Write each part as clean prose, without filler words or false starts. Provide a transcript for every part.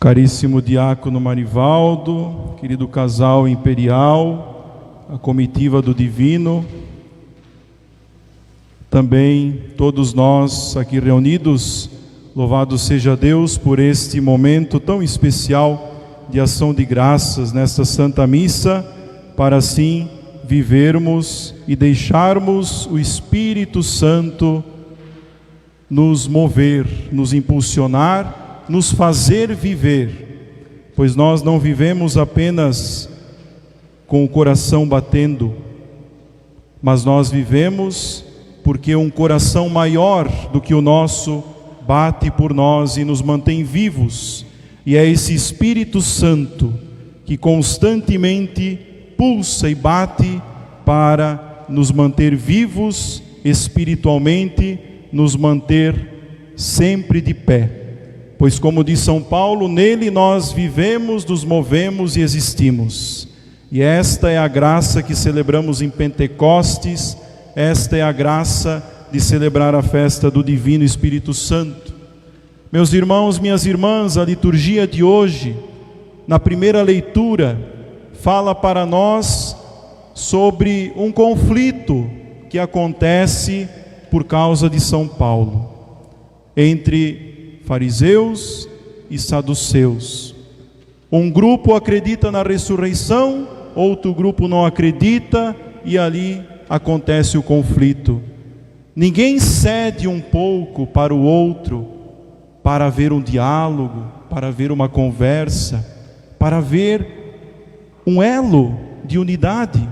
Caríssimo diácono Marivaldo, querido casal imperial, a comitiva do Divino, também todos nós aqui reunidos, louvado seja Deus por este momento tão especial de ação de graças nesta Santa Missa, para assim vivermos e deixarmos o Espírito Santo nos mover, nos impulsionar, nos fazer viver, pois nós não vivemos apenas com o coração batendo, mas nós vivemos porque um coração maior do que o nosso bate por nós e nos mantém vivos, e é esse Espírito Santo que constantemente pulsa e bate para nos manter vivos espiritualmente, nos manter sempre de pé. Pois, como diz São Paulo, nele nós vivemos, nos movemos e existimos. E esta é a graça que celebramos em Pentecostes, esta é a graça de celebrar a festa do Divino Espírito Santo. Meus irmãos, minhas irmãs, a liturgia de hoje, na primeira leitura, fala para nós sobre um conflito que acontece por causa de São Paulo, entre fariseus e saduceus. Um grupo acredita na ressurreição, outro grupo não acredita, e ali acontece o conflito. Ninguém cede um pouco para o outro, para haver um diálogo, para haver uma conversa, para haver um elo de unidade.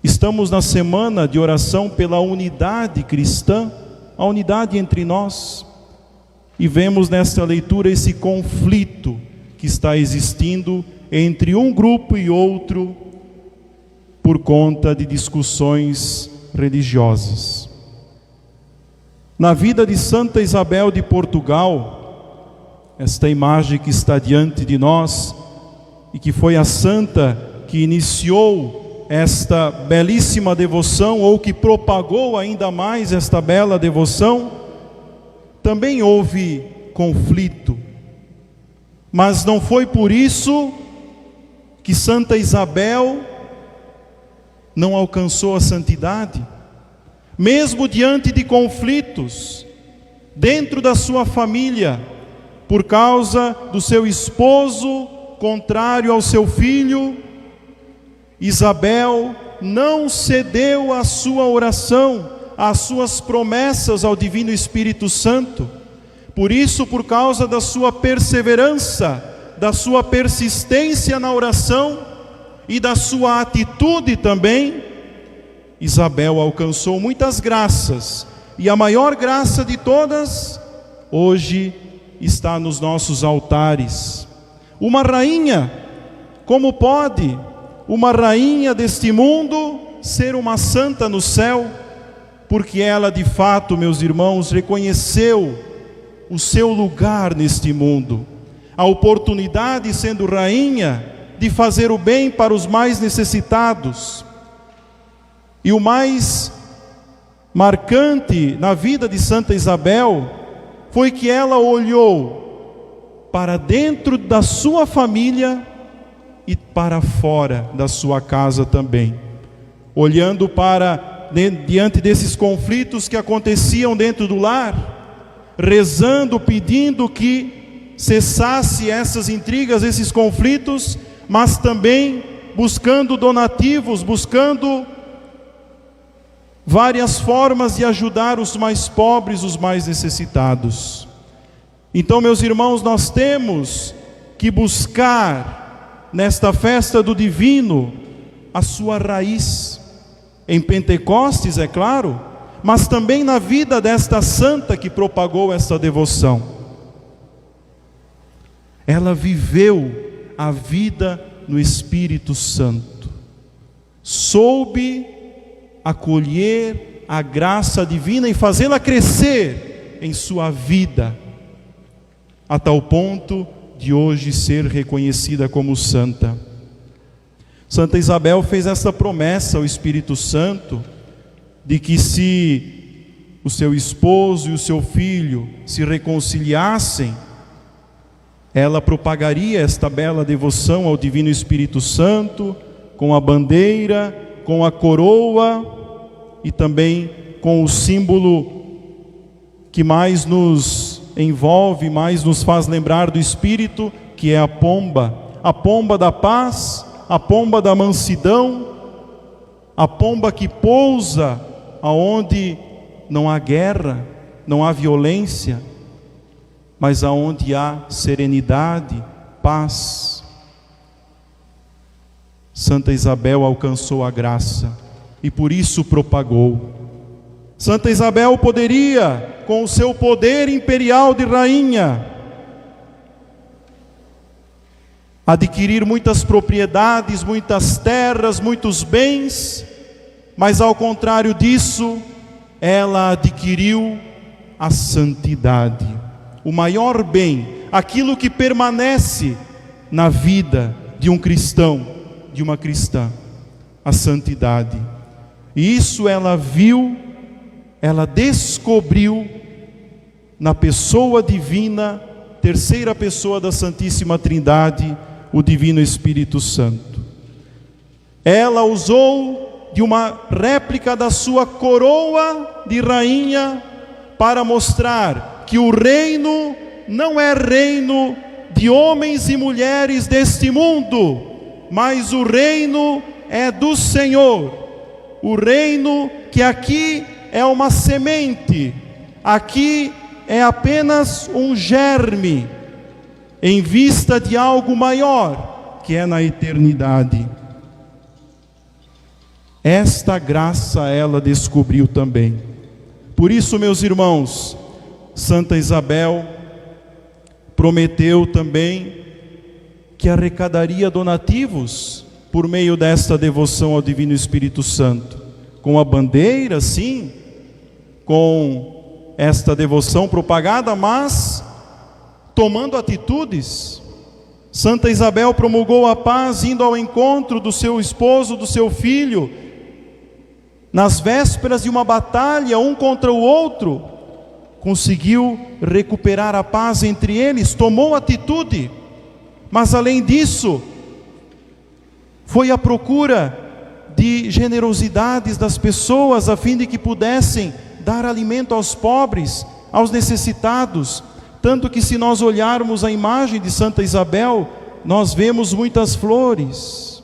Estamos na semana de oração pela unidade cristã, a unidade entre nós. E vemos nesta leitura esse conflito que está existindo entre um grupo e outro por conta de discussões religiosas. Na vida de Santa Isabel de Portugal, esta imagem que está diante de nós e que foi a santa que iniciou esta belíssima devoção, ou que propagou ainda mais esta bela devoção, também houve conflito, mas não foi por isso que Santa Isabel não alcançou a santidade. Mesmo diante de conflitos, dentro da sua família, por causa do seu esposo contrário ao seu filho, Isabel não cedeu à sua oração, às suas promessas ao Divino Espírito Santo. Por isso, por causa da sua perseverança, da sua persistência na oração e da sua atitude também, Isabel alcançou muitas graças, e a maior graça de todas hoje está nos nossos altares. Uma rainha, como pode uma rainha deste mundo ser uma santa no céu? Porque ela de fato, meus irmãos, reconheceu o seu lugar neste mundo, a oportunidade, sendo rainha, de fazer o bem para os mais necessitados. E o mais marcante na vida de Santa Isabel foi que ela olhou para dentro da sua família e para fora da sua casa também, olhando para diante desses conflitos que aconteciam dentro do lar, rezando, pedindo que cessasse essas intrigas, esses conflitos, mas também buscando donativos, buscando várias formas de ajudar os mais pobres, os mais necessitados. Então, meus irmãos, nós temos que buscar nesta festa do Divino a sua raiz, em Pentecostes, é claro, mas também na vida desta santa que propagou essa devoção. Ela viveu a vida no Espírito Santo, soube acolher a graça divina e fazê-la crescer em sua vida, a tal ponto de hoje ser reconhecida como santa. Santa Isabel fez essa promessa ao Espírito Santo, de que se o seu esposo e o seu filho se reconciliassem, ela propagaria esta bela devoção ao Divino Espírito Santo, com a bandeira, com a coroa e também com o símbolo que mais nos envolve, mais nos faz lembrar do Espírito, que é a pomba da paz, a pomba da mansidão, a pomba que pousa aonde não há guerra, não há violência, mas aonde há serenidade, paz. Santa Isabel alcançou a graça e por isso propagou. Santa Isabel poderia, com o seu poder imperial de rainha, adquirir muitas propriedades, muitas terras, muitos bens, mas ao contrário disso, ela adquiriu a santidade, o maior bem, aquilo que permanece na vida de um cristão, de uma cristã, a santidade. E isso ela viu, ela descobriu na pessoa divina, terceira pessoa da Santíssima Trindade, o Divino Espírito Santo. Ela usou de uma réplica da sua coroa de rainha para mostrar que o reino não é reino de homens e mulheres deste mundo, mas o reino é do Senhor. O reino que aqui é uma semente, aqui é apenas um germe, em vista de algo maior, que é na eternidade. Esta graça ela descobriu também. Por isso, meus irmãos, Santa Isabel prometeu também que arrecadaria donativos por meio desta devoção ao Divino Espírito Santo, com a bandeira, sim, com esta devoção propagada, mas tomando atitudes. Santa Isabel promulgou a paz, indo ao encontro do seu esposo, do seu filho, nas vésperas de uma batalha, um contra o outro, conseguiu recuperar a paz entre eles, tomou atitude, mas além disso, foi à procura de generosidades das pessoas, a fim de que pudessem dar alimento aos pobres, aos necessitados. Tanto que, se nós olharmos a imagem de Santa Isabel, nós vemos muitas flores.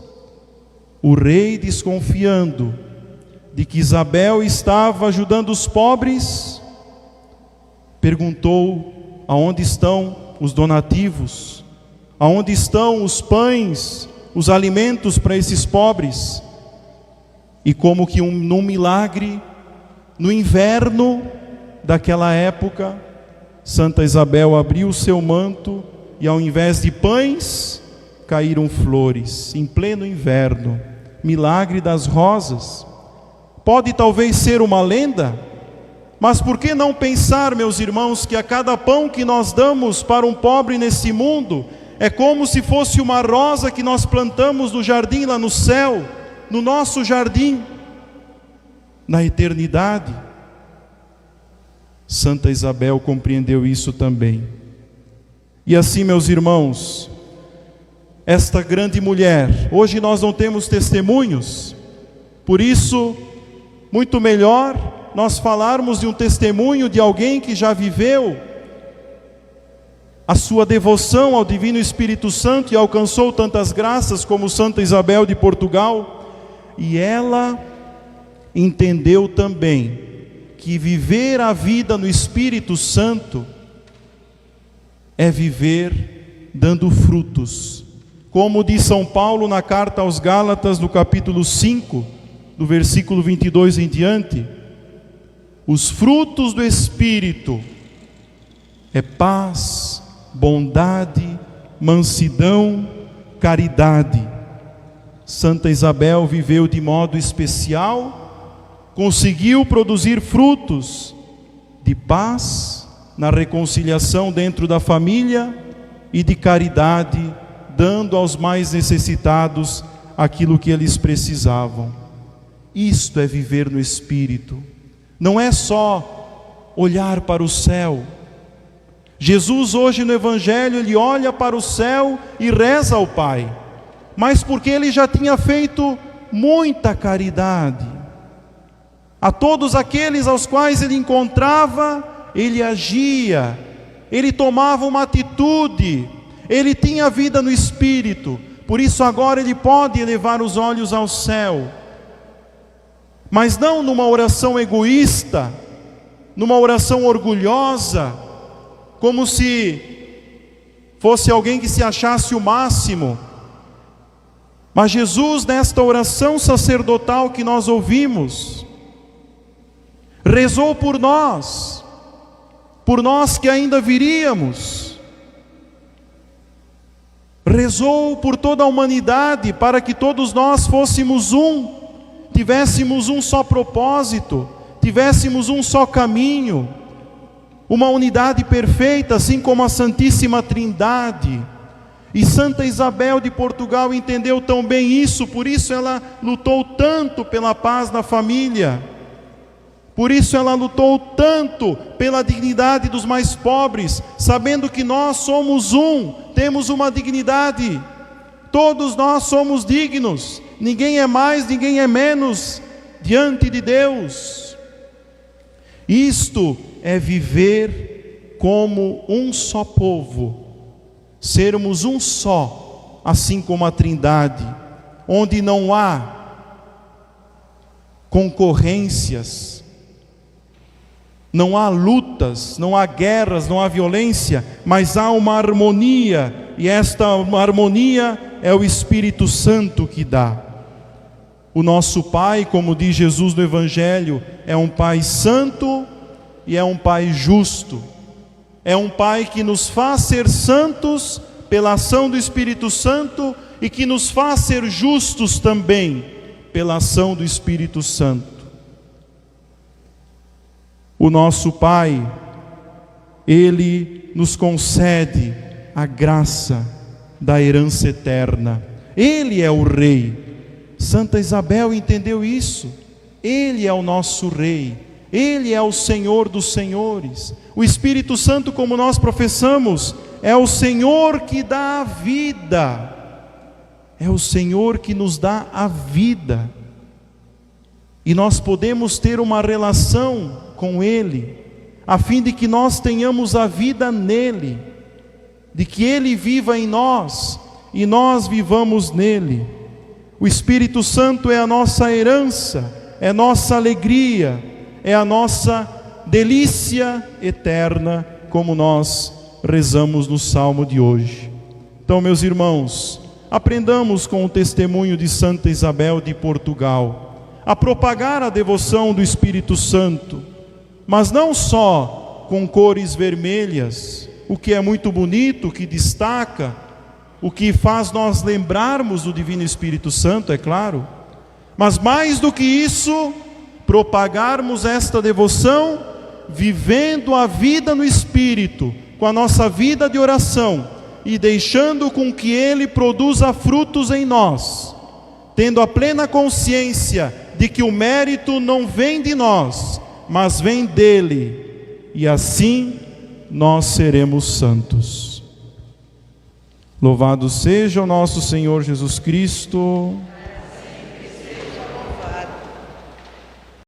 O rei, desconfiando de que Isabel estava ajudando os pobres, perguntou: aonde estão os donativos? Aonde estão os pães, os alimentos para esses pobres? E como que num milagre, no inverno daquela época, Santa Isabel abriu o seu manto e, ao invés de pães, caíram flores, em pleno inverno. Milagre das rosas. Pode talvez ser uma lenda, mas por que não pensar, meus irmãos, que a cada pão que nós damos para um pobre nesse mundo, é como se fosse uma rosa que nós plantamos no jardim lá no céu, no nosso jardim, na eternidade. Santa Isabel compreendeu isso também. E assim, meus irmãos, esta grande mulher, hoje nós não temos testemunhos, por isso, muito melhor nós falarmos de um testemunho de alguém que já viveu a sua devoção ao Divino Espírito Santo e alcançou tantas graças, como Santa Isabel de Portugal. E ela entendeu também que viver a vida no Espírito Santo é viver dando frutos. Como diz São Paulo na carta aos Gálatas, no capítulo 5, do versículo 22 em diante: os frutos do Espírito é paz, bondade, mansidão, caridade. Santa Isabel viveu de modo especial, conseguiu produzir frutos de paz, na reconciliação dentro da família, e de caridade, dando aos mais necessitados aquilo que eles precisavam. Isto é viver no Espírito. Não é só olhar para o céu. Jesus hoje no Evangelho, ele olha para o céu e reza ao Pai, mas porque ele já tinha feito muita caridade. A todos aqueles aos quais ele encontrava, ele agia, ele tomava uma atitude, ele tinha vida no Espírito. Por isso agora ele pode elevar os olhos ao céu, mas não numa oração egoísta, numa oração orgulhosa, como se fosse alguém que se achasse o máximo. Mas Jesus, nesta oração sacerdotal que nós ouvimos, rezou por nós que ainda viríamos, rezou por toda a humanidade, para que todos nós fôssemos um, tivéssemos um só propósito, tivéssemos um só caminho, uma unidade perfeita, assim como a Santíssima Trindade. E Santa Isabel de Portugal entendeu tão bem isso, por isso ela lutou tanto pela paz na família, por isso ela lutou tanto pela dignidade dos mais pobres, sabendo que nós somos um, temos uma dignidade, todos nós somos dignos, ninguém é mais, ninguém é menos diante de Deus. Isto é viver como um só povo, sermos um só, assim como a Trindade, onde não há concorrências, não há lutas, não há guerras, não há violência, mas há uma harmonia, e esta harmonia é o Espírito Santo que dá. O nosso Pai, como diz Jesus no Evangelho, é um Pai santo e é um Pai justo. É um Pai que nos faz ser santos pela ação do Espírito Santo e que nos faz ser justos também pela ação do Espírito Santo. O nosso Pai, Ele nos concede a graça da herança eterna. Ele é o Rei. Santa Isabel entendeu isso. Ele é o nosso Rei. Ele é o Senhor dos senhores. O Espírito Santo, como nós professamos, é o Senhor que dá a vida. É o Senhor que nos dá a vida. E nós podemos ter uma relação com Ele, a fim de que nós tenhamos a vida nele, de que Ele viva em nós e nós vivamos nele. O Espírito Santo é a nossa herança, é nossa alegria, é a nossa delícia eterna, como nós rezamos no Salmo de hoje. Então, meus irmãos, aprendamos com o testemunho de Santa Isabel de Portugal a propagar a devoção do Espírito Santo, mas não só com cores vermelhas, o que é muito bonito, o que destaca, o que faz nós lembrarmos do Divino Espírito Santo, é claro, mas mais do que isso, propagarmos esta devoção vivendo a vida no Espírito, com a nossa vida de oração e deixando com que Ele produza frutos em nós, tendo a plena consciência de que o mérito não vem de nós, mas vem dele, e assim nós seremos santos. Louvado seja o nosso Senhor Jesus Cristo.